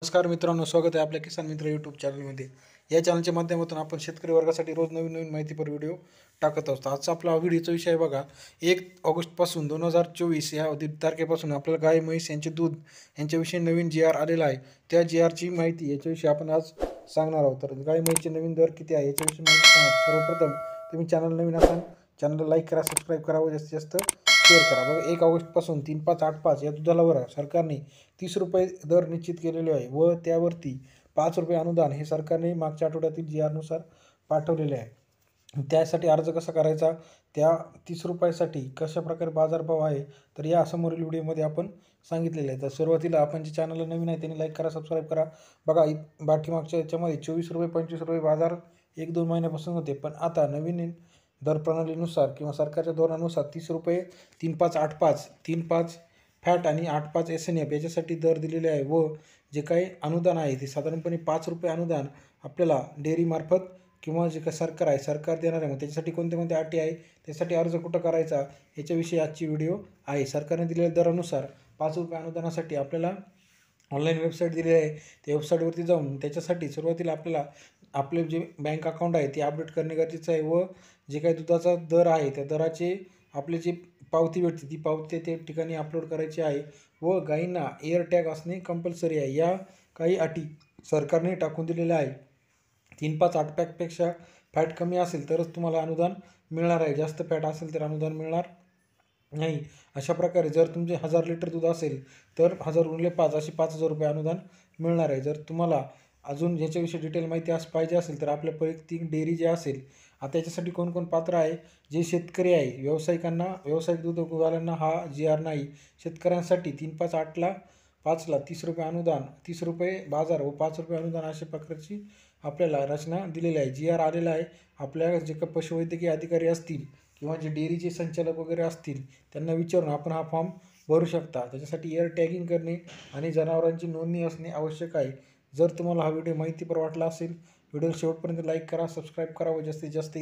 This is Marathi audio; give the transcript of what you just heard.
नमस्कार मित्रांनो, स्वागत आहे आपल्या किसान मित्र यूट्यूब चॅनलमध्ये. या चॅनलच्या माध्यमातून आपण शेतकरी वर्गासाठी रोज नवीन नवीन माहितीपर व्हिडिओ टाकत असतो. आजचा आपला व्हिडिओचा विषय बघा, 1 ऑगस्टपासून 2024 या तारखेपासून आपल्याला गाय म्हैस यांचे दूध यांच्याविषयी नवीन GR आलेला आहे. त्या GRची माहिती याच्याविषयी आपण आज सांगणार आहोत. तर गाय म्हैसचे नवीन दर किती आहे याच्याविषयी माहिती सांगणार. सर्वप्रथम तुम्ही चॅनल नवीन असाल, चॅनलला लाईक करा, सबस्क्राईब करा व जास्तीत जास्त शेअर करा. बघा, 1 ऑगस्टपासून 3585 या दुधाला सरकारने 30 रुपये दर निश्चित केलेले आहे व त्यावरती 5 रुपये अनुदान हे सरकारने मागच्या आठवड्यातील GRनुसार पाठवलेले आहे. त्यासाठी अर्ज कसा करायचा, त्या 30 रुपयासाठी कशाप्रकारे बाजारभाव आहे, तर या समोरील व्हिडिओमध्ये आपण सांगितलेलं आहे. तर सुरुवातीला आपण जे चॅनलला नवीन आहे त्यांनी लाईक करा, सबस्क्राईब करा. बघा, पाठीमागच्या याच्यामध्ये 24 रुपये 25 रुपये बाजार 1-2 महिन्यापासून होते, पण आता नवीन दर प्रणालीनुसार किंवा सरकारच्या धोरणानुसार 30 रुपये 3585 35 फॅट आणि 85 SNF याच्यासाठी दर दिलेले आहे व जे काही अनुदान आहे ते साधारणपणे 5 रुपये अनुदान आपल्याला डेअरीमार्फत किंवा जे काही सरकार आहे सरकार देणार आहे. मग त्याच्यासाठी कोणते कोणते अटी आहे, त्यासाठी अर्ज कुठं करायचा याच्याविषयी आजची व्हिडिओ आहे. सरकारने दिलेल्या दरानुसार 5 रुपये अनुदानासाठी आपल्याला ऑनलाईन वेबसाईट दिली आहे. त्या वेबसाईटवरती जाऊन त्याच्यासाठी सुरुवातीला आपल्याला आपले जे बँक अकाउंट आहे ते अपडेट करणे गरजेचं आहे व जे काही दुधाचा दर आहे त्या दराचे आपले जे पावती भेटते ती पावती त्या ठिकाणी अपलोड करायची आहे व गायींना एअर टॅग असणे कंपल्सरी आहे. या काही अटी सरकारने टाकून दिलेल्या आहे. 3-5-8 पॅकपेक्षा फॅट कमी असेल तरच तुम्हाला अनुदान मिळणार आहे, जास्त फॅट असेल तर अनुदान मिळणार नाही. अशा प्रकारे जर तुमचे 1000 लिटर दूध असेल तर 1000 गुणिले 5 असे 5000 रुपये अनुदान मिळणार आहे. जर तुम्हाला अजून याच्याविषयी डिटेल माहिती पाहिजे असेल तर आपल्या वैयक्तिक डेअरी जे असेल, आता याच्यासाठी कोण कोण पात्र आहे, जे शेतकरी आहे, व्यावसायिक दूधवाल्यांना हा GR नाही. शेतकऱ्यांसाठी 3-5-8ला 5ला 30 रुपये अनुदान, 30 रुपये बाजार व 5 रुपये अनुदान अशा प्रकारची आपल्याला रचना दिलेली आहे. GR आलेला आहे. आपल्या जे काही पशुवैद्यकीय अधिकारी असतील किंवा जे डेअरीचे संचालक वगैरे असतील त्यांना विचारून आपण हा फॉर्म भरू शकता. त्याच्यासाठी एअर टॅगिंग करणे आणि जनावरांची नोंदणी असणे आवश्यक आहे. जर तुम्हाला हा व्हिडिओ माहितीपर वाटला असेल, व्हिडिओ शेवटपर्यंत लाईक करा, सबस्क्राईब करा व जास्तीत जास्त